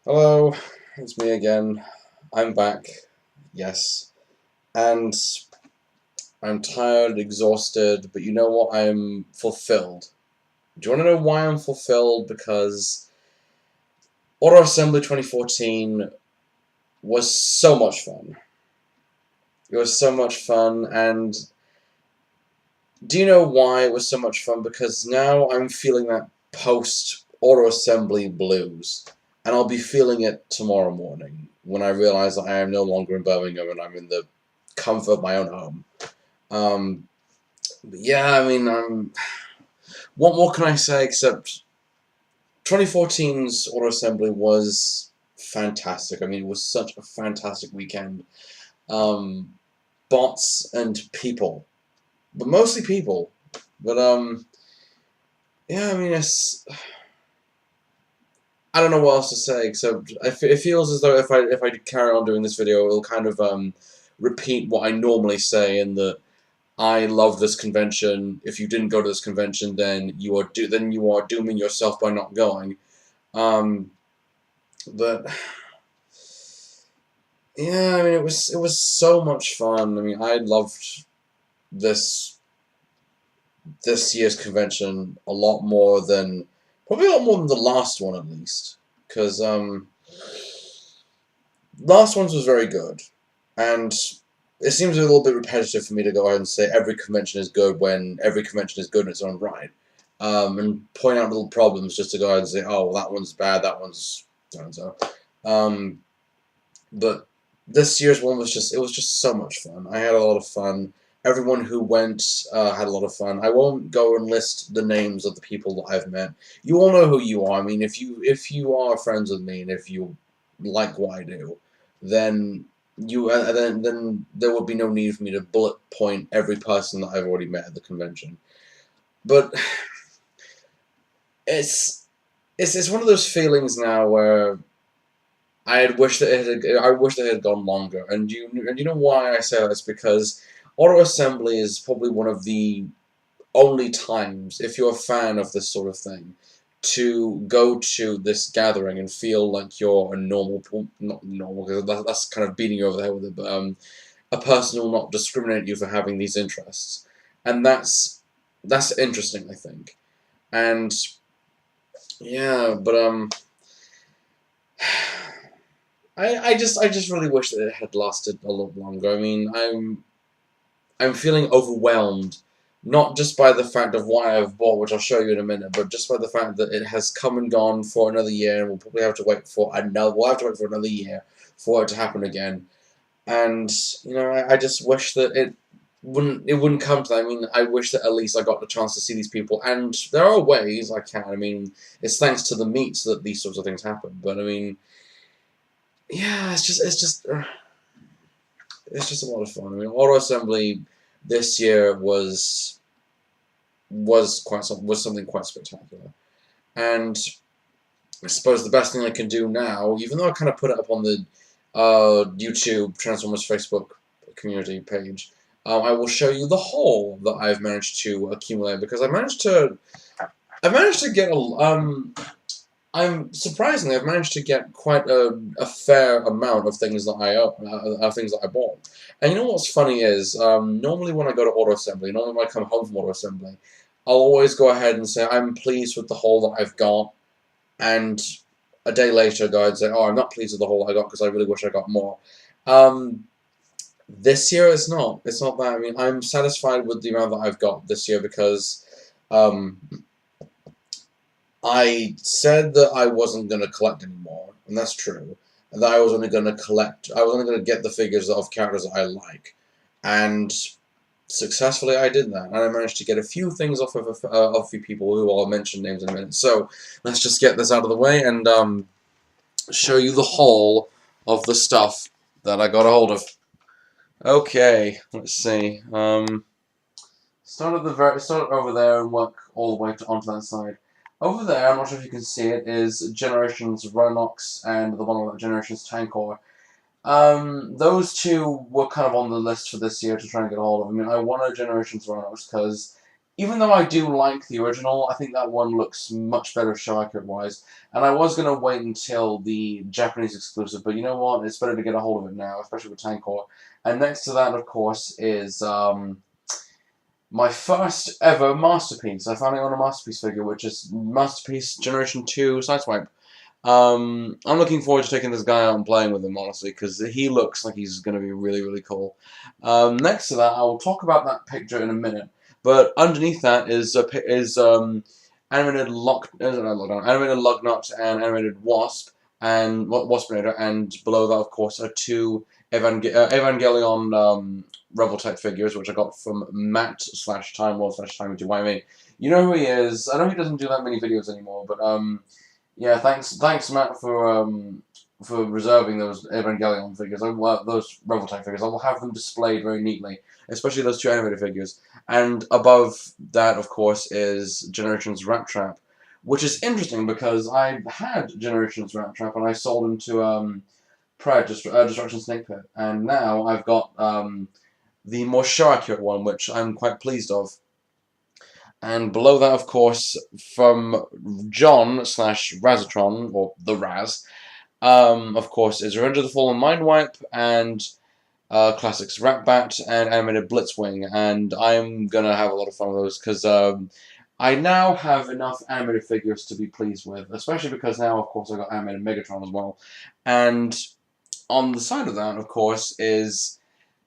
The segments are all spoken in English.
Hello, it's me again. I'm back, yes, and I'm tired, exhausted, but you know what? I'm fulfilled. Do you want to know why I'm fulfilled? Because Auto Assembly 2014 was so much fun. It was so much fun, and do you know why it was so much fun? Because now I'm feeling that post Auto Assembly blues, and I'll be feeling it tomorrow morning when I realize that I am no longer in Birmingham and I'm in the comfort of my own home. But yeah, I mean, what more can I say except 2014's Auto Assembly was fantastic. I mean, it was such a fantastic weekend. Um, Bots and people, but mostly people. But yeah, I mean, I don't know what else to say except it feels as though if I carry on doing this video, it'll kind of repeat what I normally say in the I love this convention. If you didn't go to this convention, then you are dooming yourself by not going. Um, but yeah, I mean, it was so much fun. I mean, I loved this this year's convention a lot more than probably a lot more than the last one at least, because last one's was very good, and it seems a little bit repetitive for me to go ahead and say every convention is good when every convention is good in its own right, and point out little problems just to go ahead and say, oh, well, that one's bad, that one's so and so. Um, but this year's one was just so much fun. I had a lot of fun. Everyone who went had a lot of fun. I won't go and list the names of the people that I've met. You all know who you are. I mean, if you are friends with me and if you like what I do, then then there would be no need for me to bullet point every person that I've already met at the convention. But it's it's one of those feelings now where I wish that it had gone longer. And you know why I say that? It's because Auto Assembly is probably one of the only times, if you're a fan of this sort of thing, to go to this gathering and feel like you're a normal, not normal, because that's kind of beating you over the head with it, but a person who will not discriminate you for having these interests, and that's interesting, I think. And yeah, but I just really wish that it had lasted a lot longer. I mean, I'm feeling overwhelmed, not just by the fact of what I've bought, which I'll show you in a minute, but just by the fact that it has come and gone for another year, and we'll probably have to wait for another year for it to happen again. And I just wish that it wouldn't come to that. I mean, I wish that at least I got the chance to see these people, and there are ways I can. I mean, it's thanks to the meets that these sorts of things happen. But I mean, yeah, it's just a lot of fun. I mean, Auto Assembly this year was something quite spectacular, and I suppose the best thing I can do now, even though I kind of put it up on the YouTube Transformers Facebook community page, I will show you the haul that I've managed to accumulate because I managed to get I'm surprisingly, I've managed to get quite a fair amount of things that I own, things that I bought. And you know what's funny is, normally when I go to Auto Assembly, normally when I come home from Auto Assembly, I'll always go ahead and say I'm pleased with the haul that I've got, and a day later go ahead and say, oh, I'm not pleased with the haul I got because I really wish I got more. Um, this year it's not. It's not that. I mean, I'm satisfied with the amount that I've got this year because um, I said that I wasn't going to collect anymore, and that's true. And that I was only going to get the figures of characters that I like. And successfully I did that. And I managed to get a few things off of a few people who I'll mention names in a minute. So let's just get this out of the way and show you the haul of the stuff that I got a hold of. Okay, let's see. Start over there and work all the way onto that side. Over there, I'm not sure if you can see it, is Generations Ronox and the one with Generations Tankor. Those two were kind of on the list for this year to try and get a hold of. I mean, I wanted Generations Ronox because even though I do like the original, I think that one looks much better show accurate-wise. And I was going to wait until the Japanese exclusive, but you know what? It's better to get a hold of it now, especially with Tankor. And next to that, of course, is my first ever Masterpiece. I finally own a Masterpiece figure, which is Masterpiece Generation 2 Sideswipe. I'm looking forward to taking this guy out and playing with him, honestly, because he looks like he's going to be really, really cool. Next to that, I will talk about that picture in a minute. But underneath that is animated animated Lugnut and animated Wasp and Waspinator, and below that, of course, are two Evangelion Revoltech figures, which I got from Matt/TimeWorld/Time2YME. You know who he is. I know he doesn't do that many videos anymore, but yeah, thanks Matt for reserving those Evangelion figures, those Revoltech figures. I will have them displayed very neatly, especially those two animated figures. And above that, of course, is Generations Rat Trap, which is interesting because I had Generations Rat Trap and I sold him to Destruction Snake Pit, and now I've got the more show accurate one, which I'm quite pleased of. And below that, of course, from John/Razatron, or the Raz, of course, is Revenge of the Fallen Mindwipe and Classics Ratbat and animated Blitzwing, and I'm gonna have a lot of fun with those because I now have enough animated figures to be pleased with, especially because now, of course, I got animated Megatron as well. And on the side of that, of course, is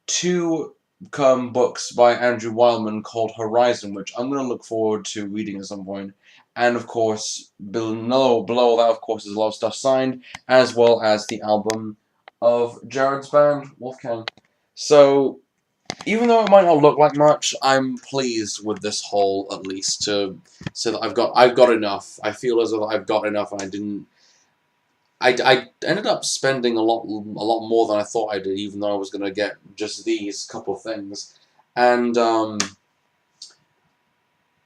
two books by Andrew Wildman called Horizon, which I'm going to look forward to reading at some point. And of course, below that, of course, is a lot of stuff signed, as well as the album of Jared's band, Wolfgang. So, even though it might not look like much, I'm pleased with this haul, at least, to say that I've got enough. I feel as though I've got enough, and I ended up spending a lot more than I thought I did, even though I was going to get just these couple of things. And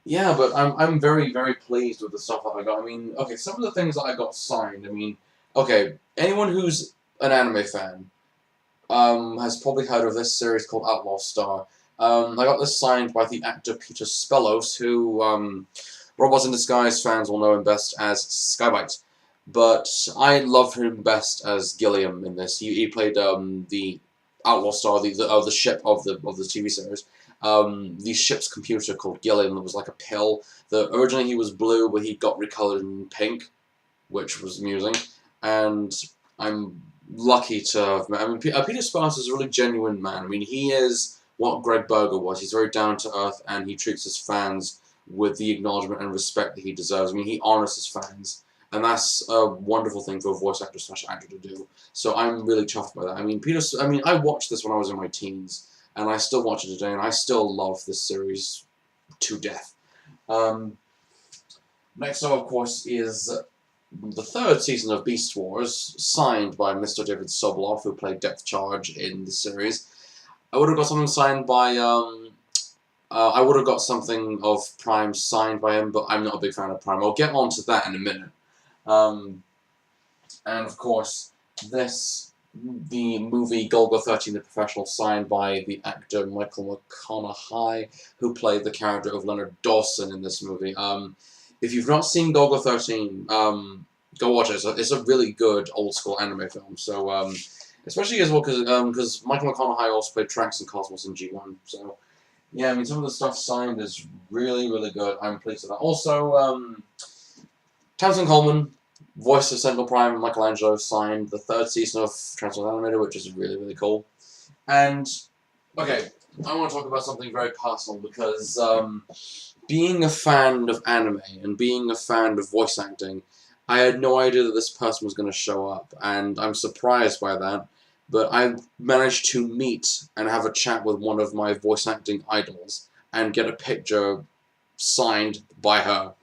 yeah, but I'm very, very pleased with the stuff that I got. I mean, okay, some of the things that I got signed, I mean, okay, anyone who's an anime fan has probably heard of this series called Outlaw Star. I got this signed by the actor Peter Spellos, who Robots in Disguise fans will know him best as Skybite. But I love him best as Gilliam in this. He played the Outlaw Star, the ship of the TV series. The ship's computer called Gilliam that was like a pill. Originally he was blue, but he got recolored in pink, which was amusing. And I'm lucky to have met. I mean, Peter Spellos is a really genuine man. I mean, he is what Greg Berger was. He's very down to earth, and he treats his fans with the acknowledgement and respect that he deserves. I mean, he honors his fans. And that's a wonderful thing for a voice actor/actor to do. So I'm really chuffed by that. I mean, I watched this when I was in my teens, and I still watch it today, and I still love this series to death. Next up, of course, is the third season of Beast Wars, signed by Mr. David Sobolov, who played Depth Charge in the series. I would have got something signed by I would have got something of Prime signed by him, but I'm not a big fan of Prime. I'll get on to that in a minute. And of course, the movie Golgo 13, The Professional, signed by the actor Michael McConaughey, who played the character of Leonard Dawson in this movie. If you've not seen Golgo 13, go watch it. It's a really good old-school anime film. So, especially as well because Michael McConaughey also played Trunks and Cosmos in G1. So, yeah, I mean, some of the stuff signed is really, really good. I'm pleased with that. Also, Townsend Coleman, voice of Central Prime and Michelangelo, signed the third season of Transformers Animated, which is really, really cool. And, okay, I want to talk about something very personal, because being a fan of anime and being a fan of voice acting, I had no idea that this person was going to show up, and I'm surprised by that. But I managed to meet and have a chat with one of my voice acting idols and get a picture signed by her.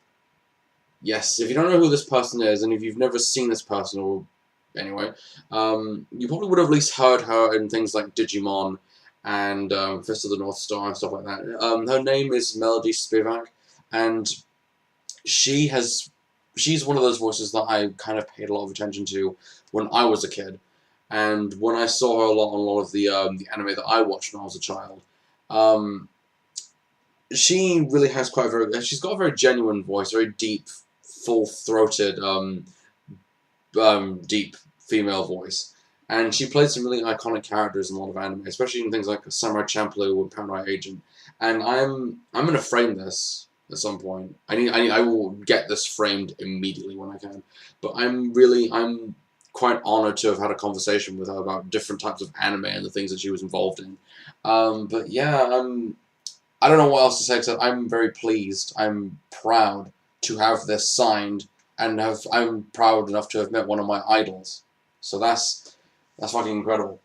Yes, if you don't know who this person is, and if you've never seen this person, or anyway, you probably would have at least heard her in things like Digimon and Fist of the North Star and stuff like that. Her name is Melody Spivak, and she's one of those voices that I kind of paid a lot of attention to when I was a kid. And when I saw her on a lot of the anime that I watched when I was a child, she really has quite a very. She's got a very genuine voice, very deep, full-throated, deep female voice, and she played some really iconic characters in a lot of anime, especially in things like Samurai Champloo and Paranoid Agent. And I'm gonna frame this at some point. I will get this framed immediately when I can. But I'm quite honored to have had a conversation with her about different types of anime and the things that she was involved in. But yeah, I don't know what else to say except I'm very pleased. I'm proud to have this signed, and I'm proud enough to have met one of my idols. So that's fucking incredible.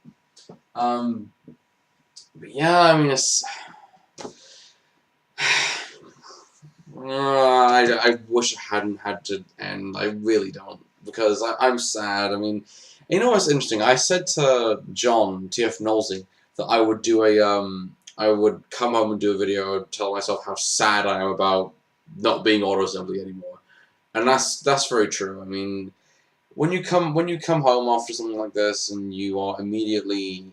Um, but yeah, I mean it's. I wish it hadn't had to end. I really don't, because I'm sad. I mean, you know what's interesting? I said to John T.F. Knowlesy that I would do I would come home and do a video and tell myself how sad I am about not being auto assembly anymore, and that's very true. I mean, when you come home after something like this and you are immediately,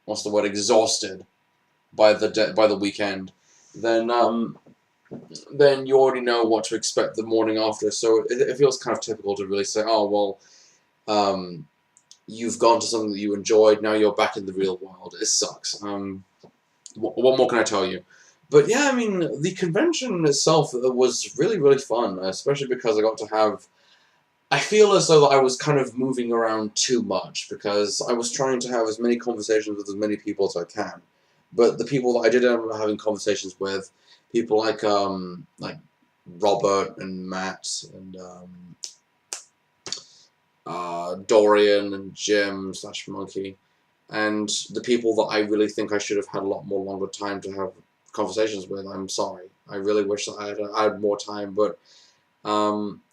what's the word, exhausted by the weekend, then you already know what to expect the morning after. So it feels kind of typical to really say, oh well, you've gone to something that you enjoyed. Now you're back in the real world. It sucks. What more can I tell you? But yeah, I mean, the convention itself was really, really fun, especially because I got to have. I feel as though I was kind of moving around too much because I was trying to have as many conversations with as many people as I can. But the people that I did end up having conversations with, people like Robert and Matt and Dorian and Jim / Monkey, and the people that I really think I should have had a lot more longer time to have conversations with. I'm sorry. I really wish that I had more time, but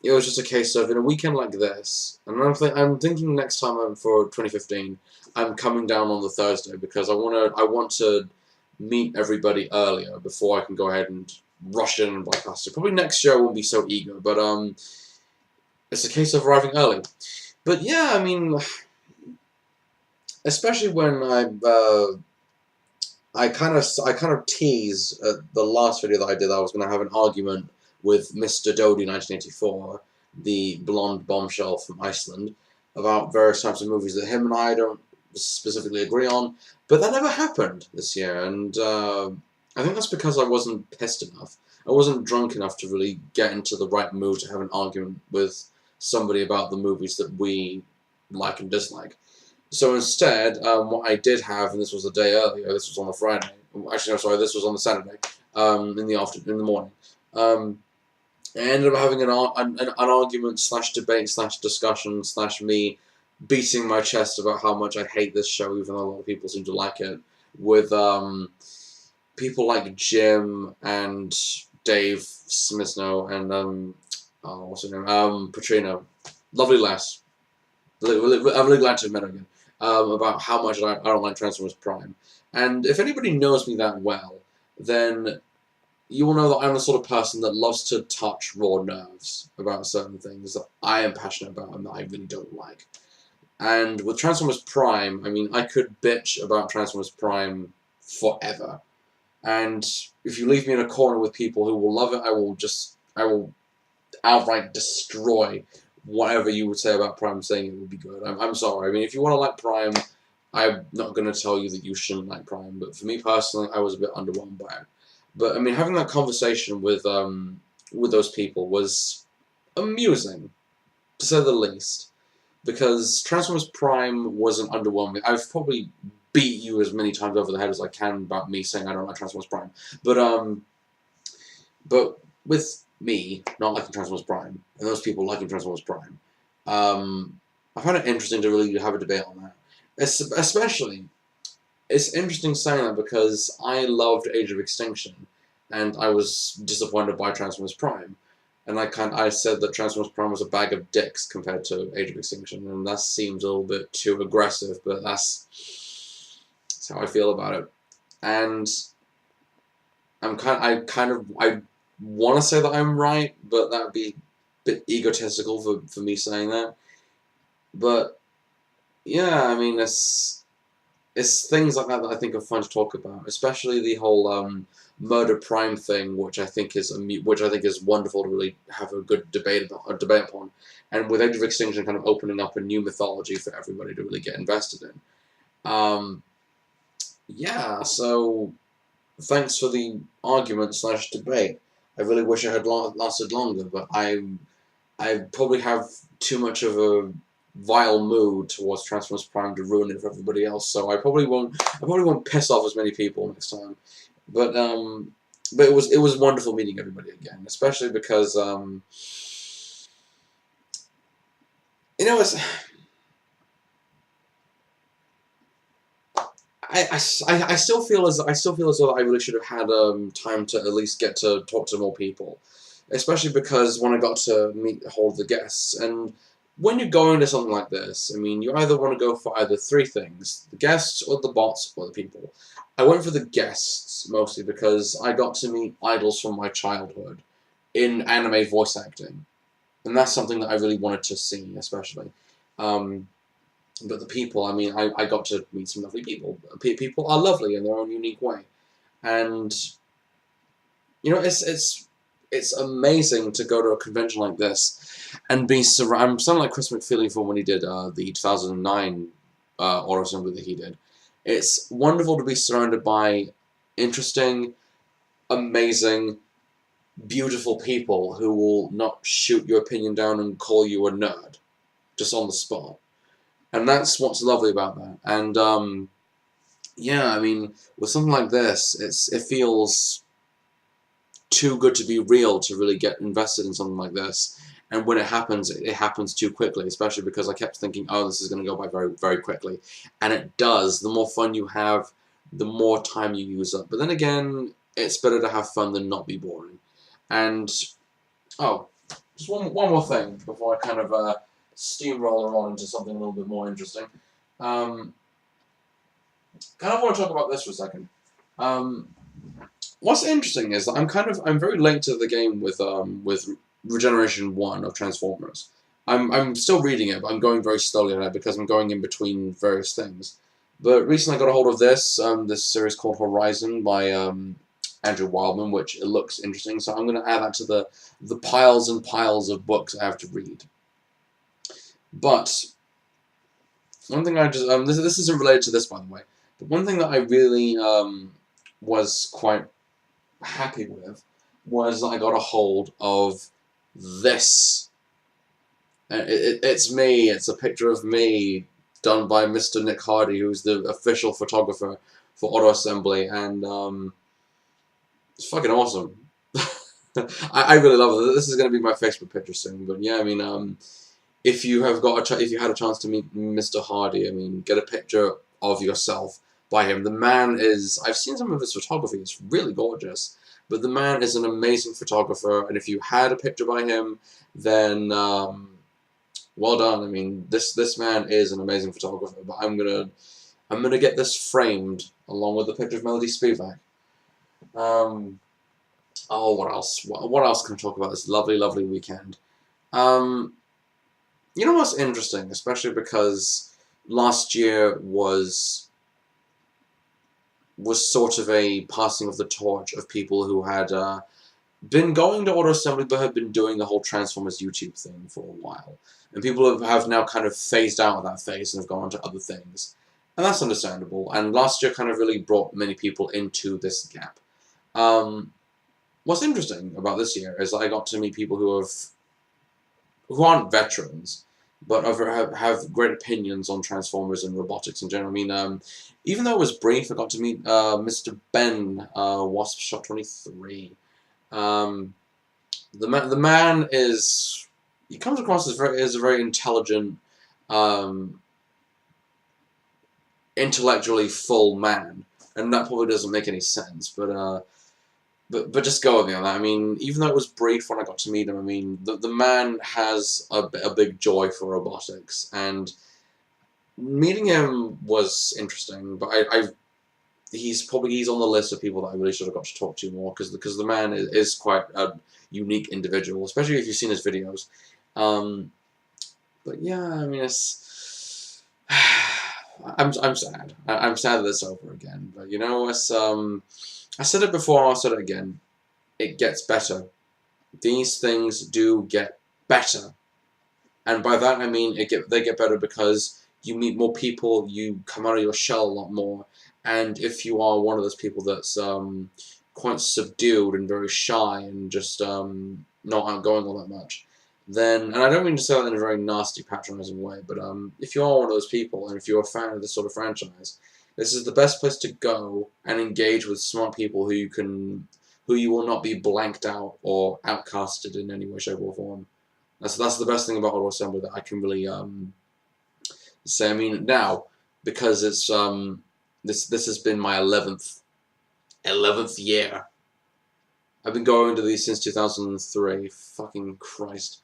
it was just a case of in a weekend like this, and I'm thinking next time for 2015, I'm coming down on the Thursday because I want to meet everybody earlier before I can go ahead and rush in and bypass it. Probably next year I won't be so eager, but it's a case of arriving early. But yeah, I mean, especially when I kind of tease the last video that I did that I was going to have an argument with Mr. Dodie 1984, the blonde bombshell from Iceland, about various types of movies that him and I don't specifically agree on, but that never happened this year, and I think that's because I wasn't pissed enough. I wasn't drunk enough to really get into the right mood to have an argument with somebody about the movies that we like and dislike. So instead, what I did have, and this was a day earlier, this was on the Friday, actually no, sorry, this was on the Saturday, in the morning, I ended up having an argument / debate / discussion / me beating my chest about how much I hate this show, even though a lot of people seem to like it, with people like Jim and Dave Smithsnow and what's her name, Patrina, lovely lass. I'm really glad to have met her again. About how much I don't like Transformers Prime, and if anybody knows me that well, then you will know that I'm the sort of person that loves to touch raw nerves about certain things that I am passionate about and that I really don't like. And with Transformers Prime, I mean, I could bitch about Transformers Prime forever. And if you leave me in a corner with people who will love it, I will outright destroy whatever you would say about Prime, saying it would be good. I'm sorry. I mean, if you want to like Prime, I'm not going to tell you that you shouldn't like Prime. But for me personally, I was a bit underwhelmed by it. But I mean, having that conversation with those people was amusing, to say the least. Because Transformers Prime wasn't underwhelming. I've probably beat you as many times over the head as I can about me saying I don't like Transformers Prime. But with me not liking Transformers Prime and those people liking Transformers Prime, I find it interesting to really have a debate on that. Especially, it's interesting saying that because I loved Age of Extinction, and I was disappointed by Transformers Prime. And I said that Transformers Prime was a bag of dicks compared to Age of Extinction, and that seems a little bit too aggressive, but that's how I feel about it. And I want to say that I'm right, but that would be a bit egotistical for me saying that. But yeah, I mean, it's things like that that I think are fun to talk about, especially the whole murder prime thing, which I think is wonderful to really have a good debate upon, and with Age of Extinction kind of opening up a new mythology for everybody to really get invested in. Yeah, so thanks for the argument slash debate. I really wish I had lasted longer, but I probably have too much of a vile mood towards Transformers Prime to ruin it for everybody else. So I probably won't. I probably won't piss off as many people next time. But it was wonderful meeting everybody again, especially because you know it's. I still feel as though I really should have had time to at least get to talk to more people, especially because when I got to meet all of the guests. And when you're going to something like this, I mean, you either want to go for either three things: the guests, or the bots, or the people. I went for the guests mostly because I got to meet idols from my childhood in anime voice acting, and that's something that I really wanted to see, especially. Um, but the people, I mean, I got to meet some lovely people. People are lovely in their own unique way, and you know, it's amazing to go to a convention like this and be surrounded. I'm sounding like Chris McFeely from when he did the 2009 auto assembly that he did. It's wonderful to be surrounded by interesting, amazing, beautiful people who will not shoot your opinion down and call you a nerd just on the spot. And that's what's lovely about that. And yeah, I mean, with something like this, it feels too good to be real to really get invested in something like this. And when it happens too quickly, especially because I kept thinking, oh, this is going to go by very, very quickly. And it does. The more fun you have, the more time you use up. But then again, it's better to have fun than not be boring. And, oh, just one more thing before I kind of steamroller on into something a little bit more interesting. Kind of want to talk about this for a second. What's interesting is that I'm very late to the game with Regeneration 1 of Transformers. I'm still reading it, but I'm going very slowly on it because I'm going in between various things. But recently I got a hold of this series called Horizon by Andrew Wildman, which it looks interesting. So I'm going to add that to the piles and piles of books I have to read. But one thing I just this isn't related to this, by the way. But one thing that I really was quite happy with was that I got a hold of this. It's me. It's a picture of me done by Mr. Nick Hardy, who's the official photographer for Auto Assembly, and it's fucking awesome. I really love it. This is going to be my Facebook picture soon, but yeah, I mean, if you have if you had a chance to meet Mr. Hardy, I mean, get a picture of yourself by him. The man is, I've seen some of his photography, it's really gorgeous, but the man is an amazing photographer, and if you had a picture by him, then well done. I mean, this man is an amazing photographer, but I'm gonna get this framed along with a picture of Melody Spivak. Oh, what else? What else can I talk about this lovely, lovely weekend? You know what's interesting, especially because last year was sort of a passing of the torch of people who had been going to Auto Assembly but had been doing the whole Transformers YouTube thing for a while. And people have now kind of phased out of that phase and have gone on to other things. And that's understandable. And last year kind of really brought many people into this gap. What's interesting about this year is that I got to meet people who aren't veterans, but have great opinions on Transformers and robotics in general. I mean, even though it was brief, I got to meet Mr. Ben, Wasp Shot 23. The man is, he comes across as a very intelligent, intellectually full man, and that probably doesn't make any sense, but just go with me on that. I mean, even though it was brief when I got to meet him, I mean, the man has a big joy for robotics, and meeting him was interesting, but he's on the list of people that I really should have got to talk to more, because the man is quite a unique individual, especially if you've seen his videos. But yeah, I mean, it's I'm sad. I'm sad that it's over again. But you know, it's I said it before. I'll say it again. It gets better. These things do get better, and by that I mean they get better because you meet more people, you come out of your shell a lot more, and if you are one of those people that's quite subdued and very shy and just not outgoing all that much, then, and I don't mean to say that in a very nasty, patronizing way, but if you are one of those people and if you're a fan of this sort of franchise, this is the best place to go and engage with smart people who you will not be blanked out or outcasted in any way, shape, or form. That's the best thing about Auto Assembly that I can really say. I mean now, because it's this has been my 11th year. I've been going to these since 2003. Fucking Christ.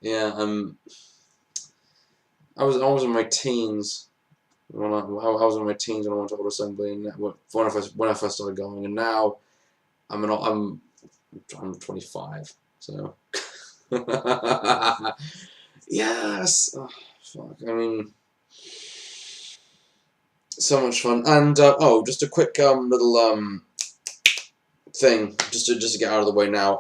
Yeah, I was in my teens when I was in my teens when I went to Auto Assembly, and when I first started going, and now I'm 25, so. Yes. Oh, fuck. I mean, so much fun. And oh, just a quick little thing, just to get out of the way now.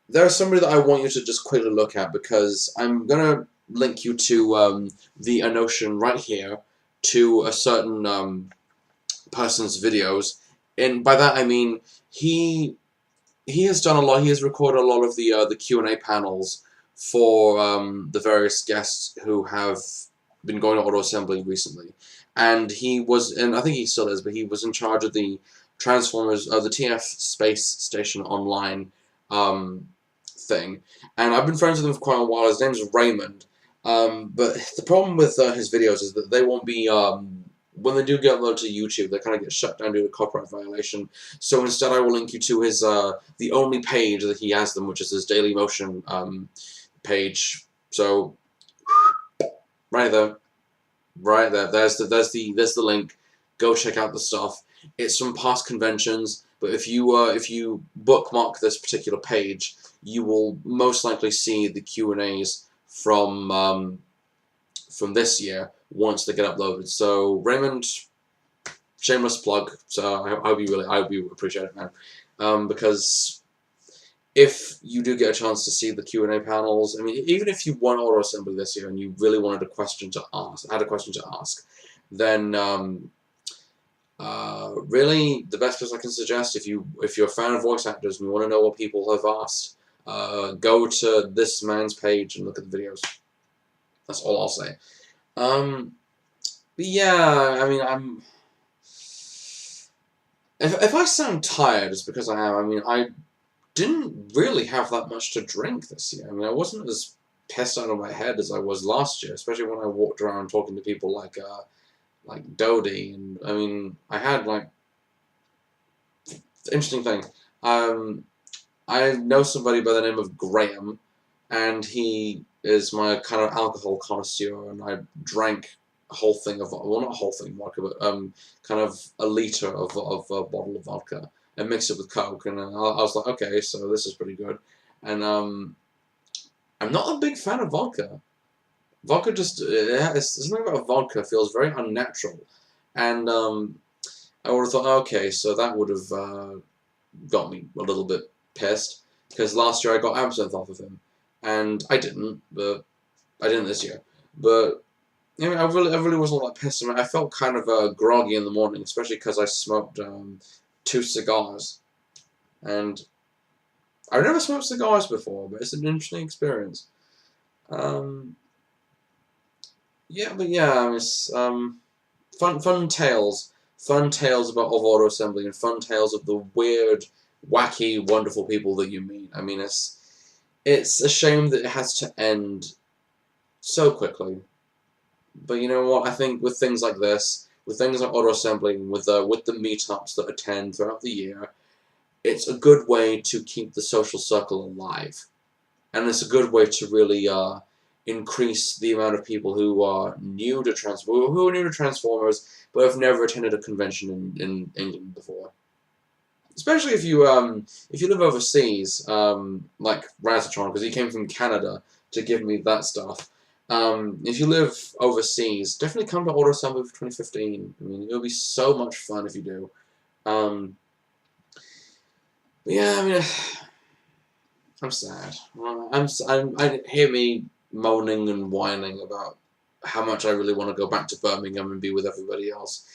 There's somebody that I want you to just quickly look at, because I'm gonna link you to the Enotion right here to a certain person's videos, and by that I mean he has done a lot. He has recorded a lot of the Q&A panels for the various guests who have been going to Auto Assembly recently, and I think he still is, but he was in charge of the Transformers, the TF Space Station Online thing, and I've been friends with him for quite a while. His name's Raymond, but the problem with his videos is that they won't be when they do get uploaded to YouTube, they kind of get shut down due to copyright violation. So instead, I will link you to his the only page that he has them, which is his Daily Motion page. So right there, there's the link. Go check out the stuff. It's from past conventions, but if you bookmark this particular page, you will most likely see the Q&As from this year once they get uploaded. So Raymond, shameless plug. So I hope you appreciate it, man. Because if you do get a chance to see the Q&A panels, I mean, even if you won Auto Assembly this year and you really wanted a question to ask, then really the best place I can suggest, if you're a fan of voice actors and you want to know what people have asked, go to this man's page and look at the videos. That's all I'll say. But yeah, I mean, if I sound tired, it's because I am. I mean, I didn't really have that much to drink this year. I mean, I wasn't as pissed out of my head as I was last year, especially when I walked around talking to people like Dodie, and I mean, I had like interesting thing. I know somebody by the name of Graham, and he is my kind of alcohol connoisseur, and I drank a whole thing of, well, not a whole thing of vodka, but kind of a liter of a bottle of vodka and mixed it with Coke, and I was like, okay, so this is pretty good. And I'm not a big fan of vodka. Vodka just, something about vodka feels very unnatural, and I would have thought, okay, so that would have got me a little bit pissed, because last year I got absinthe off of him, and I didn't, but I didn't this year. But I mean, I really wasn't that pissed. I felt kind of groggy in the morning, especially because I smoked 2 cigars, and I've never smoked cigars before, but it's an interesting experience. Yeah, but yeah, it's fun tales about Auto Assembly, and fun tales of the weird, wacky, wonderful people that you meet. I mean, it's a shame that it has to end so quickly. But you know what? I think with things like this, with things like Auto Assembly, with the meetups that attend throughout the year, it's a good way to keep the social circle alive, and it's a good way to really increase the amount of people who are new to Transformers, but have never attended a convention in England before. Especially if you live overseas, like Razatron, because he came from Canada to give me that stuff. If you live overseas, definitely come to Auto Assembly for 2015. I mean, it'll be so much fun if you do. But yeah, I mean, I'm sad. I hear me moaning and whining about how much I really want to go back to Birmingham and be with everybody else.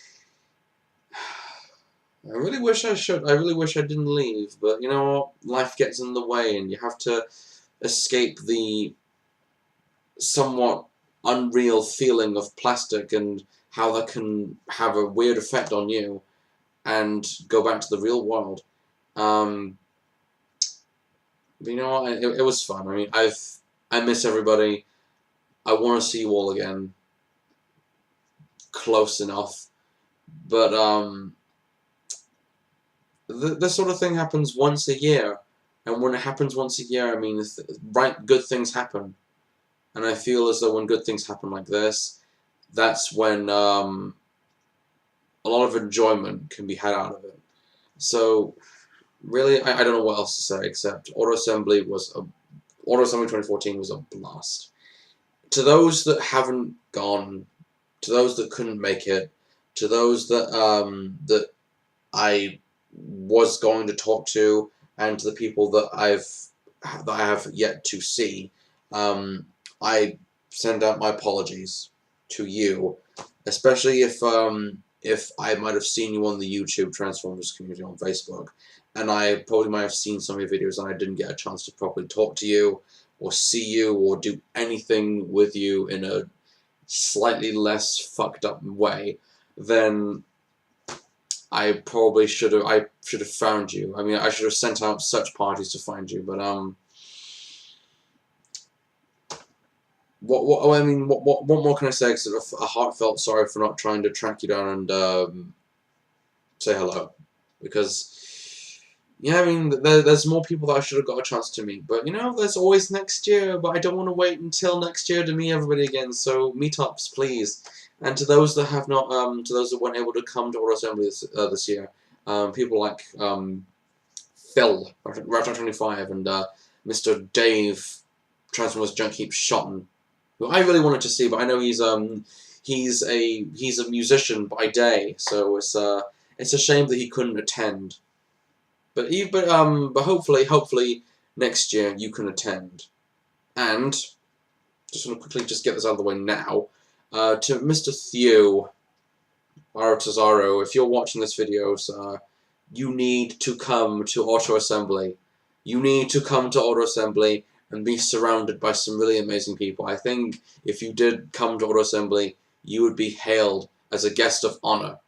I really wish I should. I really wish I didn't leave, but you know what? Life gets in the way, and you have to escape the somewhat unreal feeling of plastic and how that can have a weird effect on you, and go back to the real world. But you know what? It was fun. I mean, I miss everybody. I want to see you all again, close enough. But this sort of thing happens once a year, and when it happens once a year, I mean, good things happen. And I feel as though when good things happen like this, that's when a lot of enjoyment can be had out of it. So, really, I don't know what else to say except Auto Assembly 2014 was a blast. To those that haven't gone, to those that couldn't make it, to those that I was going to talk to, and to the people that I have yet to see, I send out my apologies to you, especially if I might have seen you on the YouTube Transformers community on Facebook, and I probably might have seen some of your videos and I didn't get a chance to properly talk to you, or see you, or do anything with you in a slightly less fucked up way, then I probably should have. I should have found you. I mean, I should have sent out search parties to find you. But what more can I say? Except a heartfelt sorry for not trying to track you down and say hello, because yeah, I mean, there's more people that I should have got a chance to meet. But you know, there's always next year. But I don't want to wait until next year to meet everybody again. So meetups, please. And to those that have not, to those that weren't able to come to Auto Assembly this year, people like Phil, Raptor25, and Mr. Dave, Transformers Junk Heap Shotton, who I really wanted to see, but I know he's a musician by day, so it's a shame that he couldn't attend. But hopefully next year you can attend. And just want to quickly just get this out of the way now. To Mr. Thew, Tesaro, if you're watching this video, sir, you need to come to Auto Assembly. You need to come to Auto Assembly and be surrounded by some really amazing people. I think if you did come to Auto Assembly, you would be hailed as a guest of honor.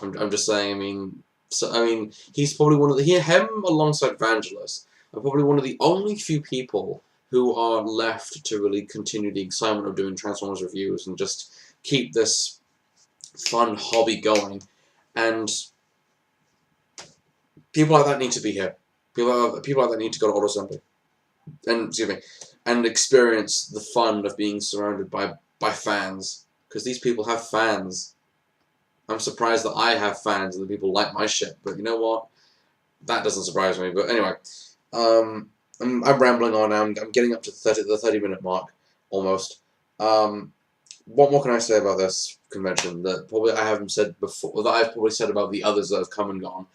I'm just saying. I mean, he's probably one of him alongside Vangelis are probably one of the only few people who are left to really continue the excitement of doing Transformers reviews and just keep this fun hobby going. And people like that need to be here. People like that need to go to Auto Assembly and experience the fun of being surrounded by fans, because these people have fans. I'm surprised that I have fans and that people like my shit, but you know what? That doesn't surprise me. But anyway, I'm rambling on now. I'm getting up to the 30-minute mark, almost. What more can I say about this convention that probably I haven't said before, that I've probably said about the others that have come and gone?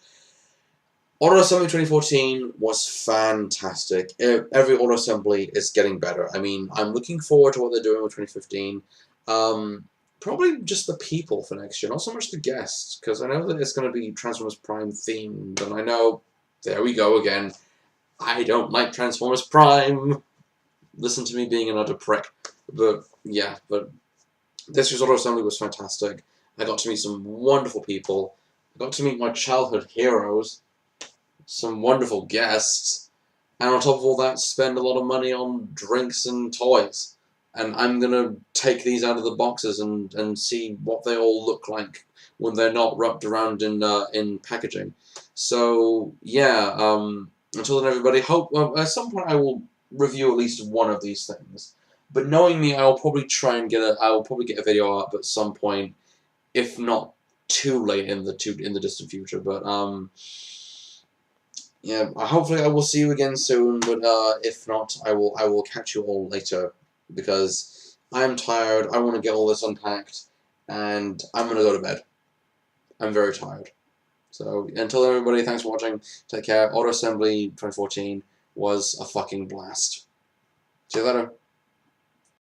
Auto Assembly 2014 was fantastic. Every Auto Assembly is getting better. I mean, I'm looking forward to what they're doing with 2015. Probably just the people for next year, not so much the guests, because I know that it's going to be Transformers Prime themed, and I know, there we go again, I don't like Transformers Prime. Listen to me being an utter prick. But, yeah, but this year's Auto Assembly was fantastic. I got to meet some wonderful people. I got to meet my childhood heroes, some wonderful guests, and on top of all that, spend a lot of money on drinks and toys. And I'm going to take these out of the boxes and see what they all look like when they're not wrapped around in packaging. So, yeah, until then, everybody, at some point I will review at least one of these things. But knowing me, I will probably get a video up at some point, if not too late in the distant future. But yeah, hopefully I will see you again soon. But if not, I will catch you all later. because I'm tired. I want to get all this unpacked, and I'm gonna go to bed. I'm very tired. So until everybody, thanks for watching. Take care. Auto Assembly 2014 was a fucking blast. See you later.